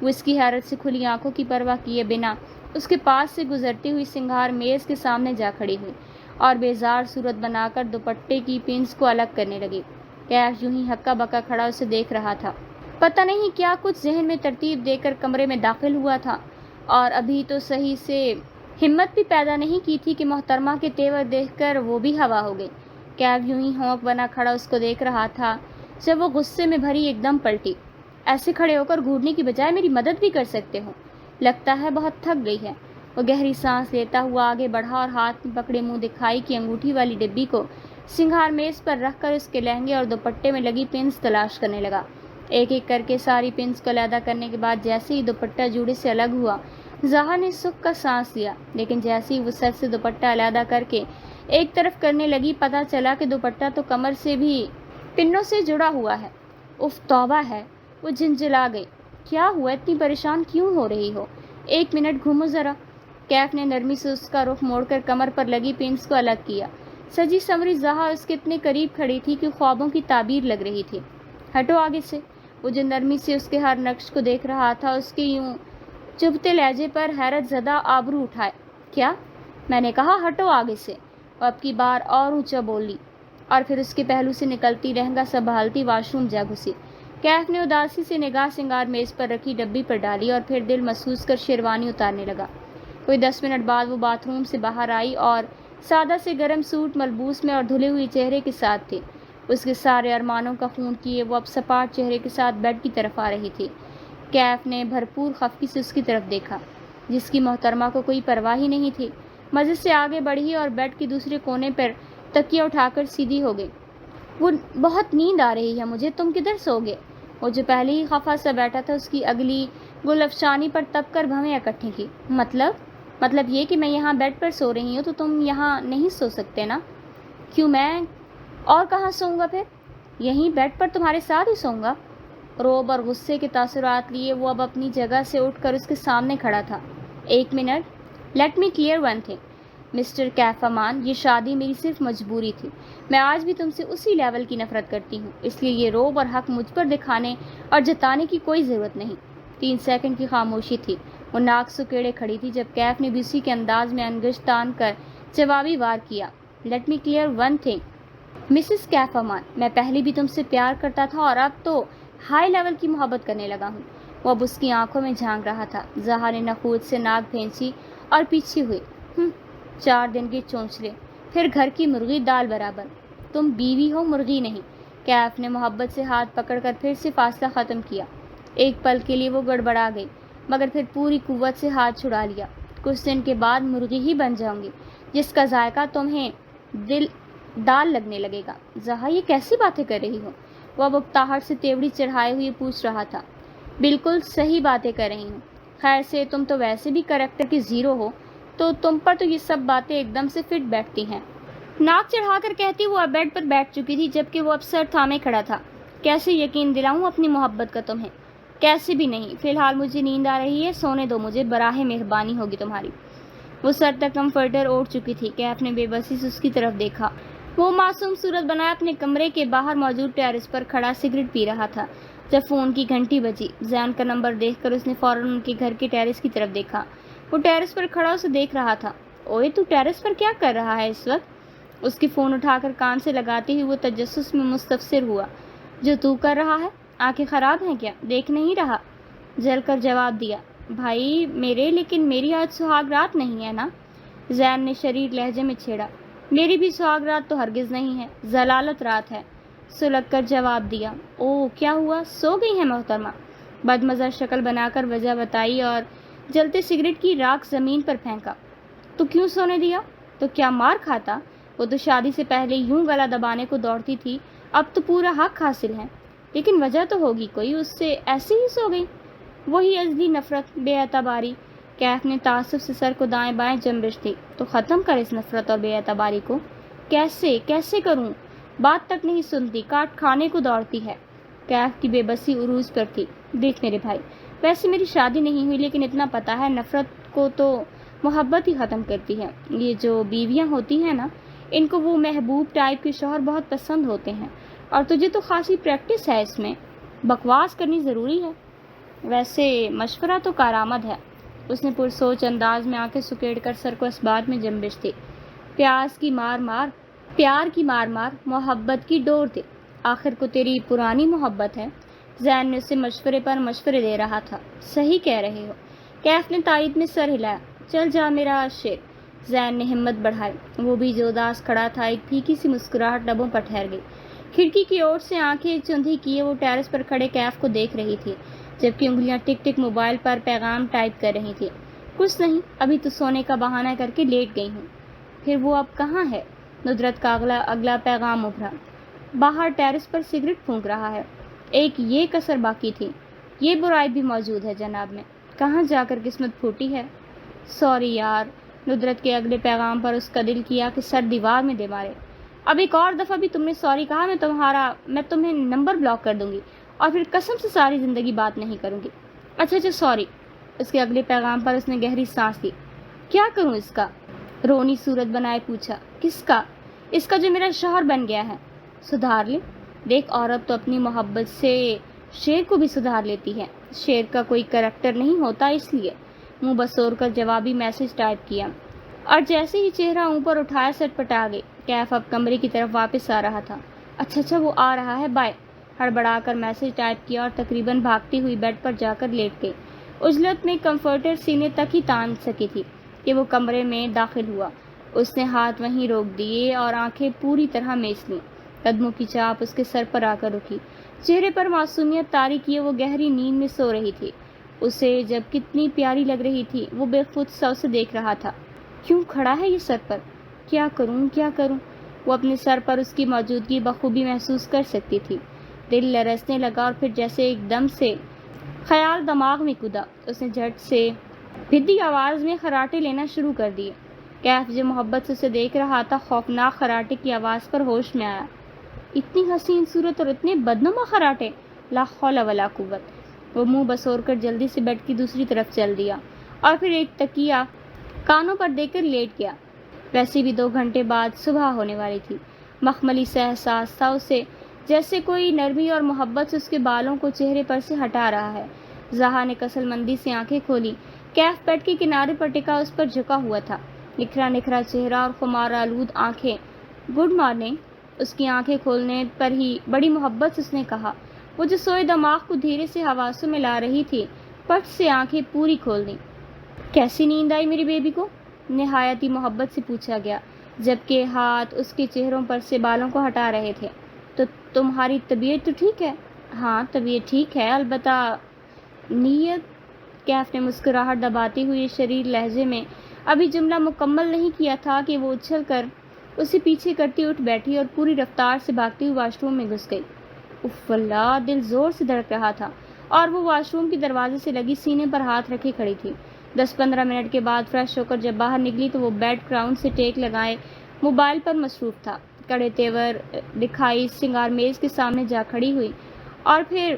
وہ اس کی حیرت سے کھلی آنکھوں کی پرواہ کیے بنا اس کے پاس سے گزرتی ہوئی سنگھار میز کے سامنے جا کھڑی ہوئی اور بیزار صورت بنا کر دوپٹے کی پنس کو الگ کرنے لگی۔ کیف یوں ہی ہکا بکا کھڑا اسے دیکھ رہا تھا۔ پتہ نہیں کیا کچھ ذہن میں ترتیب دے کر کمرے میں داخل ہوا تھا، اور ابھی تو صحیح سے ہمت بھی پیدا نہیں کی تھی کہ محترمہ کے تیور دیکھ کر وہ بھی ہوا ہو گئی۔ کیف یوں ہی ہونک بنا کھڑا اس کو دیکھ رہا تھا جب وہ غصے میں بھری ایک دم پلٹی۔ ایسے کھڑے ہو کر گھورنے کی بجائے میری مدد بھی کر سکتے ہو، لگتا ہے بہت تھک گئی ہے۔ وہ گہری سانس لیتا ہوا آگے بڑھا اور ہاتھ میں پکڑے منہ دکھائی کی انگوٹھی والی ڈبی کو سنگھار میز پر رکھ کر اس کے لہنگے اور دوپٹے میں لگی پنس تلاش کرنے لگا۔ ایک ایک کر کے ساری پنس کو علیحدہ کرنے کے بعد جیسے ہی دوپٹہ جوڑے سے الگ ہوا، زہا نے سکھ کا سانس لیا، لیکن جیسے ہی وہ سر سے دوپٹہ علیحدہ کر کے ایک طرف کرنے لگی، پتہ چلا کہ دوپٹہ تو کمر سے بھی پنوں سے جڑا ہوا ہے۔ اف توبہ ہے! وہ جھنجھلا گئی۔ کیا ہوا؟ اتنی پریشان کیوں ہو رہی ہو؟ 1 منٹ گھومو ذرا۔ کیف نے نرمی سے اس کا رخ موڑ کر کمر پر لگی پنس کو الگ کیا۔ سجی سمری زہا اس کے اتنے قریب کھڑی تھی کہ خوابوں کی تعبیر لگ رہی تھی۔ ہٹو آگے سے۔ وہ جو نرمی سے اس کے ہر نقش کو دیکھ رہا تھا، اس کے یوں چبھتے لہجے پر حیرت زدہ آبرو اٹھائے۔ کیا؟ میں نے کہا ہٹو آگے سے۔ وہ اب کی بار اور اونچا بولی اور پھر اس کے پہلو سے نکلتی لہنگا سنبھالتی واش روم جا گھسی۔ کیف نے اداسی سے نگاہ سنگار میز پر رکھی ڈبی پر ڈالی اور پھر دل محسوس کر شیروانی اتارنے لگا۔ کوئی 10 منٹ بعد وہ باتھ روم سے باہر آئی اور سادہ سے گرم سوٹ ملبوس میں اور دھلے ہوئے چہرے کے ساتھ تھی۔ اس کے سارے ارمانوں کا خون کیے وہ اب سپاٹ چہرے کے ساتھ بیڈ کی طرف آ رہی تھی۔ کیف نے بھرپور خفگی سے اس کی طرف دیکھا، جس کی محترمہ کو کوئی پرواہ ہی نہیں تھی۔ مزے سے آگے بڑھی اور بیڈ کے دوسرے کونے پر تکیہ اٹھا کر سیدھی ہو گئی۔ وہ بہت نیند آ رہی ہے مجھے، تم کدھر سو گے؟ وہ جو پہلے ہی خفا سا بیٹھا تھا، اس کی اگلی گل افشانی پر تپ کر بھویں اکٹھی کی۔ مطلب یہ کہ میں یہاں بیڈ پر سو رہی ہوں تو تم یہاں نہیں سو سکتے نا؟ کیوں، میں اور کہاں سوؤں گا؟ پھر یہیں بیڈ پر تمہارے ساتھ ہی سوؤں گا۔ روب اور غصے کے تاثرات لیے وہ اب اپنی جگہ سے اٹھ کر اس کے سامنے کھڑا تھا۔ 1 minute, let me clear one thing mister Kaif Aman, یہ شادی میری صرف مجبوری تھی۔ میں آج بھی تم سے اسی لیول کی نفرت کرتی ہوں، اس لیے یہ روب اور حق مجھ پر دکھانے اور جتانے کی کوئی ضرورت نہیں۔ 3 سیکنڈ کی خاموشی تھی۔ وہ ناک سکیڑے کھڑی تھی جب کیف نے بھی اسی کے انداز میں انگشت تان کر جوابی وار کیا۔ Let me clear one thing missus Kaif Aman, میں پہلے بھی تم سے پیار کرتا تھا اور اب تو ہائی لیول کی محبت کرنے لگا ہوں۔ وہ اب اس کی آنکھوں میں جھانک رہا تھا۔ زہا نے نخوت سے ناک بھینچی اور پیچھے ہوئی۔ 4 دن کے چونچلے، پھر گھر کی مرغی دال برابر۔ تم بیوی ہو، مرغی نہیں۔ کیف نے محبت سے ہاتھ پکڑ کر پھر سے فاصلہ ختم کیا۔ ایک پل کے لیے وہ گڑبڑا گئی، مگر پھر پوری قوت سے ہاتھ چھڑا لیا۔ کچھ دن کے بعد مرغی ہی بن جاؤں گی، جس کا ذائقہ تمہیں دال لگنے لگے گا۔ زہا، یہ کیسی باتیں کر رہی ہو؟ وہ اب اکتاہٹ سے تیوڑی چڑھائے ہوئے پوچھ رہا تھا۔ بالکل صحیح باتیں کر رہی ہوں۔ خیر سے تم تو ویسے بھی کریکٹر کی زیرو ہو، تو تم پر تو یہ سب باتیں ایک دم سے فٹ بیٹھتی ہیں۔ ناک چڑھا کر کہتی وہ اب بیڈ پر بیٹھ چکی تھی، جبکہ وہ اب سر تھامے کھڑا تھا۔ کیسے یقین دلاؤں اپنی محبت کا تمہیں؟ کیسے بھی نہیں۔ فی الحال مجھے نیند آ رہی ہے، سونے دو مجھے، براہ مہربانی ہوگی تمہاری۔ وہ سر تک کمفرٹر اوڑھ چکی تھی۔ کیف نے بے بسی سے اس کی طرف دیکھا۔ وہ معصوم صورت بنائے اپنے کمرے کے باہر موجود ٹیرس پر کھڑا سگریٹ پی رہا تھا جب فون کی گھنٹی بجی۔ زین کا نمبر دیکھ کر اس نے فوراً ان کے گھر کے ٹیرس کی طرف دیکھا۔ وہ ٹیرس پر کھڑا اسے دیکھ رہا تھا۔ اوئے تو ٹیرس پر کیا کر رہا ہے اس وقت؟ اس کی فون اٹھا کر کان سے لگاتے ہی وہ تجسس میں مستفسر ہوا۔ جو تو کر رہا ہے؟ آنکھیں خراب ہیں کیا؟ دیکھ نہیں رہا؟ جل کر جواب دیا۔ بھائی میرے، لیکن میری آج سہاگ رات نہیں ہے نا؟ زین نے شریر لہجے میں چھیڑا۔ میری بھی سہاگ رات تو ہرگز نہیں ہے، ضلالت رات ہے، سلگ کر جواب دیا۔ او کیا ہوا؟ سو گئی ہے محترمہ؟ بدمزہ شکل بنا کر وجہ بتائی اور جلتے سگریٹ کی راکھ زمین پر پھینکا۔ تو کیوں سونے دیا؟ تو کیا مار کھاتا؟ وہ تو شادی سے پہلے یوں گلا دبانے کو دوڑتی تھی، اب تو پورا حق حاصل ہے۔ لیکن وجہ تو ہوگی کوئی، اس سے ایسے ہی سو گئی؟ وہی ازلی نفرت، بے اعتباری۔ کیف نے تعصب سے سر کو دائیں بائیں جنبش دی۔ تو ختم کر اس نفرت اور بے اعتباری کو۔ کیسے کروں؟ بات تک نہیں سنتی، کاٹ کھانے کو دوڑتی ہے۔ کیف کی بے بسی عروج پر تھی۔ دیکھ میرے بھائی، ویسے میری شادی نہیں ہوئی، لیکن اتنا پتا ہے نفرت کو تو محبت ہی ختم کرتی ہے۔ یہ جو بیویاں ہوتی ہیں نا، ان کو وہ محبوب ٹائپ کے شوہر بہت پسند ہوتے ہیں، اور تجھے تو خاصی پریکٹس ہے اس میں۔ بکواس کرنی ضروری ہے۔ ویسے مشورہ تو کارآمد ہے۔ اس نے پرسوچ انداز میں آنکھیں سکیڑ کر سر کو اسبات میں جنبش دی۔ پیار کی مار مار محبت کی ڈور دے۔ آخر کو تیری پرانی محبت ہے۔ زین نے اسے مشورے پر مشورے دے رہا تھا۔ صحیح کہہ رہے ہو۔ کیف نے تائید میں سر ہلایا۔ چل جا میرا شیر۔ زین نے ہمت بڑھائی۔ وہ بھی جو اداس کھڑا تھا، ایک پھیکی سی مسکراہٹ لبوں پر ٹھہر گئی۔ کھڑکی کی اوٹ سے آنکھیں چندھی کیے وہ ٹیرس پر کھڑے کیف کو دیکھ رہی تھی، جبکہ انگلیاں ٹک ٹک موبائل پر پیغام ٹائپ کر رہی تھی۔ کچھ نہیں، ابھی تو سونے کا بہانہ کر کے لیٹ گئی ہوں۔ پھر وہ اب کہاں ہے؟ ندرت کا اگلا پیغام ابھرا۔ باہر ٹیرس پر سگریٹ پھونک رہا ہے۔ ایک یہ کسر باقی تھی، یہ برائی بھی موجود ہے جناب میں۔ کہاں جا کر قسمت پھوٹی ہے؟ سوری یار۔ ندرت کے اگلے پیغام پر اس کا دل کیا کہ سر دیوار میں دے مارے۔ اب ایک اور دفعہ بھی تم نے سوری کہا، میں تمہیں نمبر بلاک کر دوں گی، اور پھر قسم سے ساری زندگی بات نہیں کروں گی۔ اچھا سوری۔ اس کے اگلے پیغام پر اس نے گہری سانس لی۔ کیا کروں اس کا؟ رونی صورت بنائے پوچھا۔ کس کا؟ اس کا جو میرا شوہر بن گیا ہے۔ سدھار لے۔ دیکھ، عورت تو اپنی محبت سے شیر کو بھی سدھار لیتی ہے۔ شیر کا کوئی کریکٹر نہیں ہوتا، اس لیے۔ منہ بسور کر جوابی میسج ٹائپ کیا، اور جیسے ہی چہرہ اوپر اٹھایا سٹ پٹا گئی۔ کیف اب کمرے کی طرف واپس آ رہا تھا۔ اچھا وہ آ رہا ہے، بائے۔ ہڑبڑا کر میسج ٹائپ کیا اور تقریباً بھاگتی ہوئی بیڈ پر جا کر لیٹ گئی۔ عجلت میں کمفرٹر سینے تک ہی تان سکی تھی کہ وہ کمرے میں داخل ہوا۔ اس نے ہاتھ وہیں روک دیے اور آنکھیں پوری طرح میچ لیں۔ قدموں کی چاپ اس کے سر پر آ کر رکی۔ چہرے پر معصومیت طاری کیے وہ گہری نیند میں سو رہی تھی۔ اسے جب کتنی پیاری لگ رہی تھی، وہ بے خود سا اسے دیکھ رہا تھا۔ کیوں کھڑا ہے یہ سر پر؟ کیا کروں؟ وہ اپنے سر پر اس کی موجودگی بخوبی محسوس کر سکتی تھی۔ دل لرزنے لگا اور پھر جیسے ایک دم سے خیال دماغ میں کدا، اس نے جھٹ سے بھدی آواز میں خراٹے لینا شروع کر دیے۔ کیف جو محبت سے اسے دیکھ رہا تھا، خوفناک خراٹے کی آواز پر ہوش میں آیا۔ اتنی حسین صورت اور اتنے بدنما خراٹے! لا حول ولا قوت۔ وہ منہ بسور کر جلدی سے بیڈ کی دوسری طرف چل دیا اور پھر ایک تکیہ کانوں پر دے کر لیٹ گیا۔ ویسے بھی 2 گھنٹے بعد صبح ہونے والی تھی۔ مخملی سا احساس تھا اسے، جیسے کوئی نرمی اور محبت سے اس کے بالوں کو چہرے پر سے ہٹا رہا ہے۔ زہا نے کسل مندی سے آنکھیں کھولی۔ کیف بیڈ کے کنارے پر ٹکا اس پر جھکا ہوا تھا، نکھرا چہرہ اور خمار آلود آنکھیں۔ Good morning. اس کی آنکھیں کھولنے پر ہی بڑی محبت سے اس نے کہا۔ وہ جو سوئے دماغ کو دھیرے سے حواسوں میں لا رہی تھی، پٹ سے آنکھیں پوری کھول دیں۔ کیسی نیند آئی میری بیبی کو؟ نہایت ہی محبت سے پوچھا گیا، جبکہ ہاتھ اس کے چہروں پر سے بالوں کو ہٹا رہے تھے۔ تو تمہاری طبیعت تو ٹھیک ہے؟ ہاں طبیعت ٹھیک ہے، البتہ نیت۔ کیف نے مسکراہٹ دباتے ہوئے شریر لہجے میں ابھی جملہ مکمل نہیں کیا تھا کہ وہ اچھل کر اسے پیچھے کرتی اٹھ بیٹھی اور پوری رفتار سے بھاگتی ہوئی واش روم میں گھس گئی۔ اف اللہ، دل زور سے دھڑک رہا تھا اور وہ واش روم کے دروازے سے لگی سینے پر ہاتھ رکھے کھڑی تھی۔ 10-15 منٹ کے بعد فریش ہو کر جب باہر نکلی تو وہ بیڈ کراؤن سے ٹیک لگائے موبائل پر مصروف تھا۔ کڑے تیور دکھائی سنگار میز کے سامنے جا کھڑی ہوئی اور پھر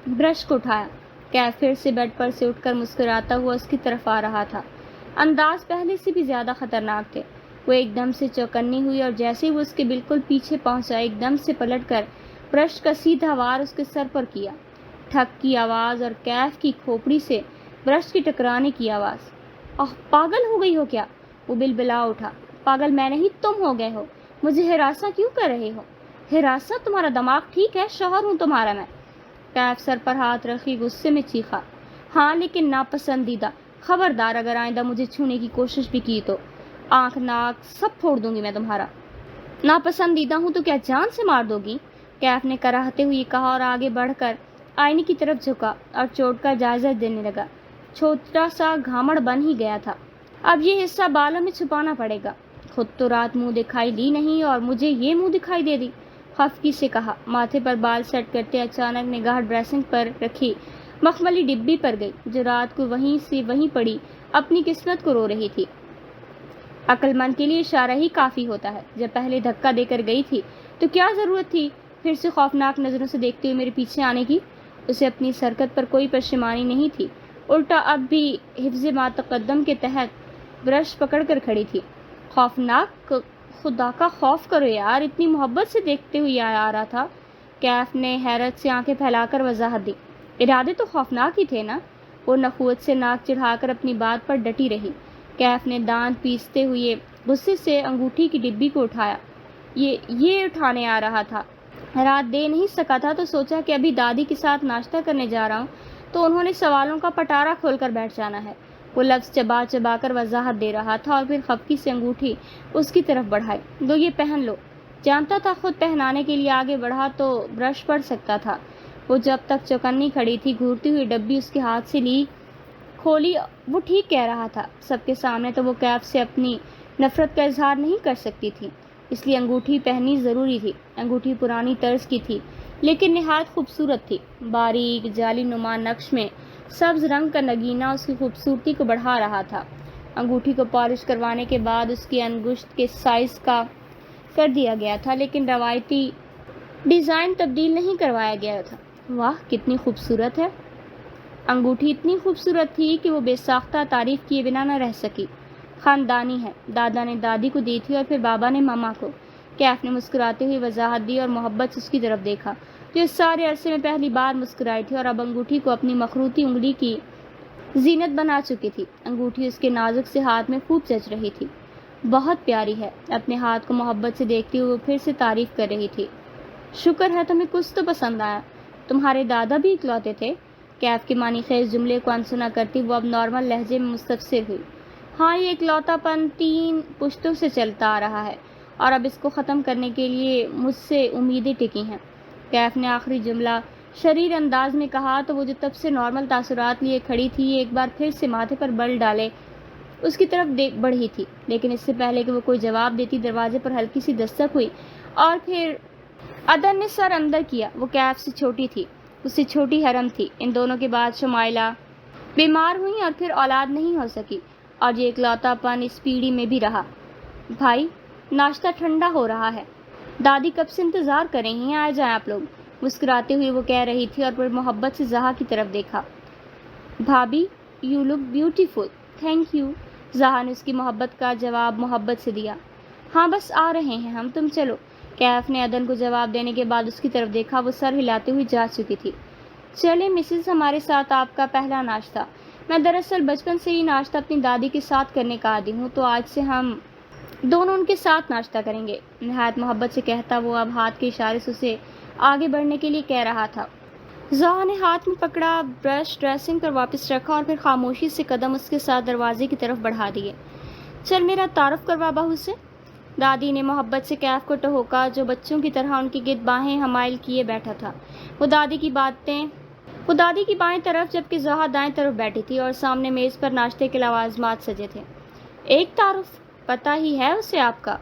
برش کو اٹھایا۔ کیف پھر سے بیڈ پر سے اٹھ کر مسکراتا ہوا اس کی طرف آ رہا تھا۔ انداز پہلے سے بھی زیادہ خطرناک تھے۔ وہ ایک دم سے چوکنی ہوئی اور جیسے ہی وہ اس کے بالکل پیچھے پہنچا ایک دم سے پلٹ کر برش کا سیدھا وار اس کے سر پر کیا۔ ٹھک کی آواز اور کیف کی کھوپڑی سے برش کے ٹکرانے کی آواز۔ پاگل ہو گئی ہو کیا؟ وہ بلبلا اٹھا۔ پاگل میں نہیں، تم ہو گئے ہو۔ مجھے ہراساں کیوں کر رہے ہو؟ ہراساں؟ تمہارا دماغ ٹھیک ہے؟ شوہر ہوں تمہارا میں۔ کیف سر پر ہاتھ رکھی غصے میں چیخا۔ ہاں لیکن ناپسندیدہ، خبردار اگر آئندہ مجھے چھونے کی کوشش بھی کی تو آنکھ ناک سب پھوڑ دوں گی میں تمہارا۔ ناپسندیدہ ہوں تو کیا جان سے مار دو گی؟ کیف نے کراہتے ہوئے کہا اور آگے بڑھ کر آئینے کی طرف جھکا اور چوٹ کا جائزہ دینے لگا۔ چھوٹا سا گھامڑ بن ہی گیا تھا، اب یہ حصہ بالوں میں چھپانا پڑے گا۔ خود تو رات منہ دکھائی لی نہیں اور مجھے یہ منہ دکھائی دے دی، خفگی سے کہا۔ ماتھے پر بال سیٹ کرتے اچانک نگاہ ڈریسنگ پر رکھی مخملی ڈبی پر گئی جو رات کو وہیں سے وہیں پڑی اپنی قسمت کو رو رہی تھی۔ عقل مند کے لیے اشارہ ہی کافی ہوتا ہے۔ جب پہلے دھکا دے کر گئی تھی تو کیا ضرورت تھی پھر سے خوفناک نظروں سے دیکھتے ہوئے میرے پیچھے آنے کی؟ اسے اپنی حرکت پر کوئی پشیمانی نہیں تھی، الٹا اب بھی حفظ ما تقدم کے تحت برش پکڑ کر کھڑی تھی۔ خوفناک؟ خدا کا خوف کرو یار، اتنی محبت سے دیکھتے ہوئے آ رہا تھا۔ کیف نے حیرت سے آنکھیں پھیلا کر وضاحت دی۔ ارادے تو خوفناک ہی تھے نا؟ وہ نخوت سے ناک چڑھا کر اپنی بات پر ڈٹی رہی۔ کیف نے دانت پیستے ہوئے غصے سے انگوٹھی کی ڈبی کو اٹھایا۔ یہ اٹھانے آ رہا تھا، رات دے نہیں سکا تھا تو سوچا کہ ابھی دادی کے ساتھ ناشتہ کرنے جا رہا ہوں تو انہوں نے سوالوں کا پٹارا کھول کر بیٹھ جانا ہے۔ وہ لفظ چبا چبا کر وضاحت دے رہا تھا اور پھر خفگی سے انگوٹھی اس کی طرف بڑھائی۔ دو یہ پہن لو۔ جانتا تھا خود پہنانے کے لیے آگے بڑھا تو برش پڑ سکتا تھا۔ وہ جب تک چوکنی کھڑی تھی گھورتی ہوئی ڈبی اس کے ہاتھ سے لی کھولی۔ وہ ٹھیک کہہ رہا تھا، سب کے سامنے تو وہ کیف سے اپنی نفرت کا اظہار نہیں کر سکتی تھی، اس لیے انگوٹھی پہننی ضروری تھی۔ انگوٹھی پرانی طرز کی تھی لیکن نہایت خوبصورت تھی۔ باریک جالی نما نقش میں سبز رنگ کا نگینہ اس کی خوبصورتی کو بڑھا رہا تھا۔ انگوٹھی کو پالش کروانے کے بعد اس کی انگشت کے سائز کا کر دیا گیا تھا لیکن روایتی ڈیزائن تبدیل نہیں کروایا گیا تھا۔ واہ کتنی خوبصورت ہے! انگوٹھی اتنی خوبصورت تھی کہ وہ بے ساختہ تعریف کیے بنا نہ رہ سکی۔ خاندانی ہے، دادا نے دادی کو دی تھی اور پھر بابا نے ماما کو۔ کیف نے مسکراتے ہوئے وضاحت دی اور محبت سے اس کی طرف دیکھا جو اس سارے عرصے میں پہلی بار مسکرائی تھی اور اب انگوٹھی کو اپنی مخروطی انگلی کی زینت بنا چکی تھی۔ انگوٹھی اس کے نازک سے ہاتھ میں خوب جچ رہی تھی۔ بہت پیاری ہے، اپنے ہاتھ کو محبت سے دیکھتے ہوئے پھر سے تعریف کر رہی تھی۔ شکر ہے تمہیں کچھ تو پسند آیا، تمہارے دادا بھی اکلوتے تھے؟ کیف کے معنی خیز جملے کو انسنا کرتی وہ اب نارمل لہجے میں مستفسر ہوئی۔ ہاں یہ اکلوتا پن 3 پشتوں سے چلتا آ رہا ہے اور اب اس کو ختم کرنے کے لیے مجھ سے امیدیں ٹکی ہیں۔ کیف نے آخری جملہ شریر انداز میں کہا تو وہ جو تب سے نارمل تاثرات لیے کھڑی تھی ایک بار پھر سے ماتھے پر بل ڈالے اس کی طرف بڑھی تھی، لیکن اس سے پہلے کہ وہ کوئی جواب دیتی دروازے پر ہلکی سی دستک ہوئی اور پھر عدن نے سر اندر کیا۔ وہ کیف سے چھوٹی تھی، اس سے چھوٹی حرم تھی۔ ان دونوں کے بعد شمائلہ بیمار ہوئی اور پھر اولاد نہیں ہو سکی اور یہ اکلوتا پن اس پیڑھی میں بھی رہا۔ بھائی ناشتہ ٹھنڈا ہو رہا ہے، دادی کب سے انتظار کر رہی ہیں، آ جائیں آپ لوگ، مسکراتے ہوئے وہ کہہ رہی تھی اور پھر محبت سے زہا کی طرف دیکھا۔ بھابھی you look beautiful. Thank you, Zaha نے اس کی محبت کا جواب محبت سے دیا۔ ہاں بس آ رہے ہیں ہم، تم چلو۔ کیف نے عدن کو جواب دینے کے بعد اس کی طرف دیکھا، وہ سر ہلاتے ہوئی جا چکی تھی۔ چلے مسز، ہمارے ساتھ آپ کا پہلا ناشتہ۔ میں دراصل بچپن سے ہی ناشتہ اپنی دادی کے ساتھ کرنے کا عادی ہوں تو آج سے ہم دونوں ان کے ساتھ ناشتہ کریں گے، نہایت محبت سے کہتا وہ اب ہاتھ کے اشارے سے اسے آگے بڑھنے کے لیے کہہ رہا تھا۔ زہا نے ہاتھ میں پکڑا برش ڈریسنگ پر واپس رکھا اور پھر خاموشی سے قدم اس کے ساتھ دروازے کی طرف بڑھا دیے۔ چل میرا تعارف کروا بہو سے، دادی نے محبت سے کیف کو ٹہوکا جو بچوں کی طرح ان کی گرد باہیں حمائل کیے بیٹھا تھا۔ وہ دادی کی بائیں طرف جبکہ زہا دائیں طرف بیٹھی تھی اور سامنے میز پر ناشتے کے لوازمات سجے تھے۔ ایک تعارف پتہ ہی ہے اسے آپ کا؟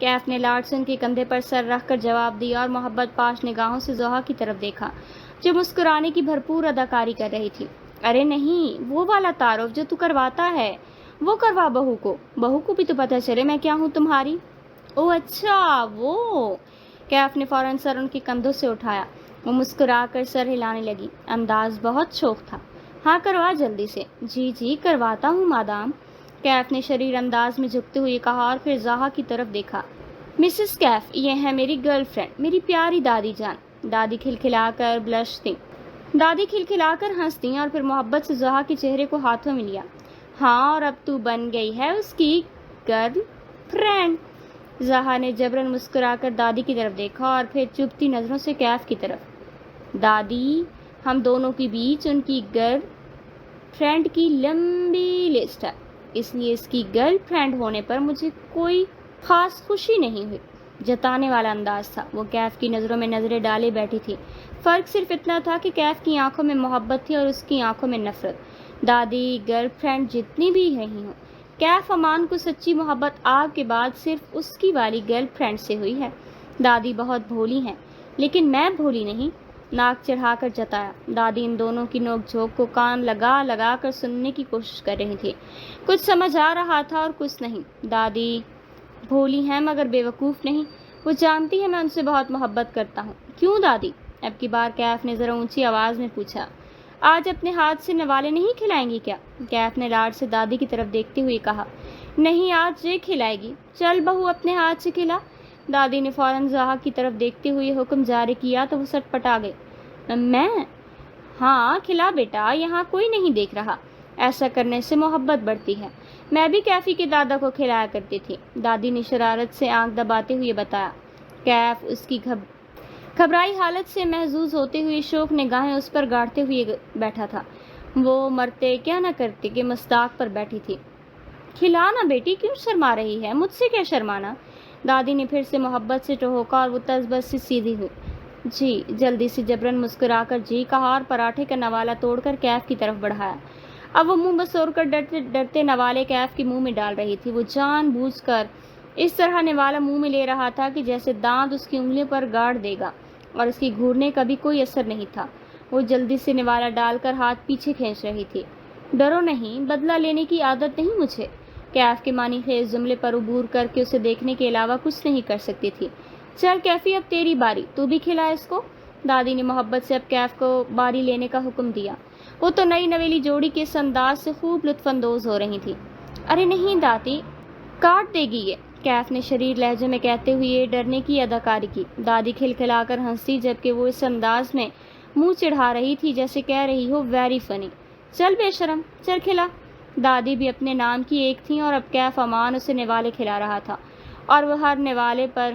کیف نے لاڈ سے ان کے کندھے پر سر رکھ کر جواب دیا اور محبت پاش نگاہوں سے زہا کی طرف دیکھا جو مسکرانے کی بھرپور اداکاری کر رہی تھی۔ ارے نہیں، وہ والا تعارف جو تو کرواتا ہے وہ کروا بہو کو بھی تو پتہ چلے میں کیا ہوں تمہاری۔ او اچھا وہ۔ کیف نے فوراً سر ان کے کندھوں سے اٹھایا۔ وہ مسکرا کر سر ہلانے لگی، انداز بہت شوق تھا۔ ہاں کروا جلدی سے۔ جی کرواتا ہوں مادام۔ کیف نے شریر انداز میں جھکتے ہوئے کہا اور پھر زہا کی طرف دیکھا۔ مسز کیف، یہ ہے میری گرل فرینڈ، میری پیاری دادی جان۔ دادی کھلکھلا کر ہنس دیں اور پھر محبت سے زہا کے چہرے کو ہاتھوں میں لیا۔ ہاں، اور اب تو بن گئی ہے اس کی گرل فرینڈ۔ زہا نے جبرن مسکرا کر دادی کی طرف دیکھا اور پھر چبھتی نظروں سے کیف کی طرف۔ دادی، ہم دونوں کے بیچ ان کی گرل فرینڈ کی لمبی لسٹ ہے، اس لیے اس کی گرل فرینڈ ہونے پر مجھے کوئی خاص خوشی نہیں ہوئی۔ جتانے والا انداز تھا۔ وہ کیف کی نظروں میں نظریں ڈالے بیٹھی تھی۔ فرق صرف اتنا تھا کہ کیف کی آنکھوں میں محبت تھی اور اس کی آنکھوں میں نفرت۔ دادی، گرل فرینڈ جتنی بھی رہی ہوں، کیف امان کو سچی محبت آپ کے بعد صرف اس کی والی گرل فرینڈ سے ہوئی ہے۔ دادی بہت بھولی ہیں، لیکن میں بھولی نہیں، ناک چڑھا کر جتایا۔ دادی ان دونوں کی نوک جھونک کو کان لگا لگا کر سننے کی کوشش کر رہی تھی۔ کچھ سمجھ آ رہا تھا اور کچھ نہیں۔ دادی بھولی ہیں مگر بے وقوف نہیں، وہ جانتی ہے میں ان سے بہت محبت کرتا ہوں۔ کیوں دادی؟ اب کی بار کیف نے ذرا اونچی آواز میں پوچھا۔ آج اپنے ہاتھ سے نوالے نہیں کھلائیں گی کیا؟ کیف نے لاڈ سے دادی کی طرف دیکھتے ہوئے کہا۔ نہیں، آج یہ کھلائے گی، چل بہو اپنے ہاتھ سے کھلا۔ دادی نے فوراً زہا کی طرف دیکھتے ہوئے حکم جاری کیا تو وہ سٹ پٹا گئی۔ میں؟ ہاں کھلا بیٹا، یہاں کوئی نہیں دیکھ رہا، ایسا کرنے سے محبت بڑھتی ہے۔ میں بھی کیفی کے دادا کو کھلایا کرتی تھی، دادی نے شرارت سے آنکھ دباتے ہوئے بتایا۔ کیف اس کی گھبرائی حالت سے محظوظ ہوتے ہوئے شوق نگاہیں اس پر گاڑتے ہوئے بیٹھا تھا۔ وہ مرتے کیا نہ کرتے کہ مصداق پر بیٹھی تھی۔ کھلانا بیٹی، کیوں شرما رہی ہے؟ مجھ سے کیا شرمانا؟ دادی نے پھر سے محبت سے ٹہوکا اور وہ تذبذب سے سیدھی ہوئی۔ جی، جلدی سے جبرن مسکرا کر جی کہا اور پراٹھے کا نوالا توڑ کر کیف کی طرف بڑھایا۔ اب وہ منہ بسور کر ڈرتے ڈرتے نوالے کیف کے منہ میں ڈال رہی تھی۔ وہ جان بوجھ کر اس طرح نوالا منہ میں لے رہا تھا کہ جیسے دانت اس کی انگلیوں پر گاڑ دے گا، اور اس کی گھورنے کا بھی کوئی اثر نہیں تھا۔ وہ جلدی سے نوالا ڈال کر ہاتھ پیچھے کھینچ رہی تھی۔ ڈرو نہیں، بدلہ لینے کی عادت نہیں مجھے۔ کیف کے معنی خیز جملے پر عبور کر کے اسے دیکھنے کے علاوہ کچھ نہیں کر سکتی تھی۔ چل کیفی، اب تیری باری، تو بھی کھلا اس کو۔ دادی نے محبت سے اب کیف کو باری لینے کا حکم دیا۔ وہ تو نئی نویلی جوڑی کے اس انداز سے خوب لطف اندوز ہو رہی تھی۔ ارے نہیں دادی، کاٹ دے گی یہ، کیف نے شریر لہجے میں کہتے ہوئے ڈرنے کی اداکاری کی۔ دادی کھلکھلا کر ہنسی، جبکہ وہ اس انداز میں منہ چڑھا رہی تھی جیسے کہہ رہی ہو ویری فنی۔ چل بے شرم، چل کھلا۔ دادی بھی اپنے نام کی ایک تھیں اور اب کیف امان اسے نوالے کھلا رہا تھا، اور وہ ہر نوالے پر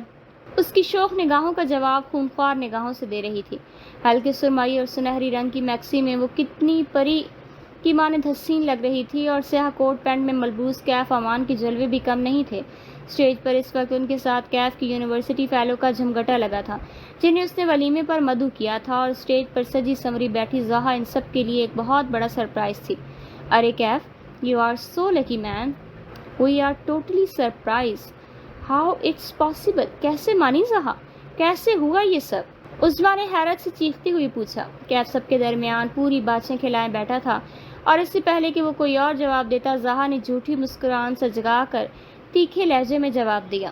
اس کی شوق نگاہوں کا جواب خونخوار نگاہوں سے دے رہی تھی۔ ہلکے سرمئی اور سنہری رنگ کی میکسی میں وہ کتنی پری کی مانند حسین لگ رہی تھی، اور سیاہ کوٹ پینٹ میں ملبوس کیف امان کے جلوے بھی کم نہیں تھے۔ اسٹیج پر اس وقت ان کے ساتھ کیف کی یونیورسٹی فیلو کا جھمگٹا لگا تھا، جنہیں اس نے ولیمے پر مدعو کیا تھا، اور اسٹیج پر سجی سنوری بیٹھی زہا ان سب کے لیے ایک بہت بڑا سرپرائز تھی۔ ارے Kaif, you are so lucky man, we are totally surprise, how it's possible, کیسے مانی زہا، کیسے ہوا یہ سب؟ عظمیٰ نے حیرت سے چیختے ہوئے پوچھا۔ کیف سب کے درمیان پوری باتیں کھلائے بیٹھا تھا، اور اس سے پہلے کہ وہ کوئی اور جواب دیتا، زہا نے جھوٹی مسکراہٹ سا جگا کر تیکھے لہجے میں جواب دیا۔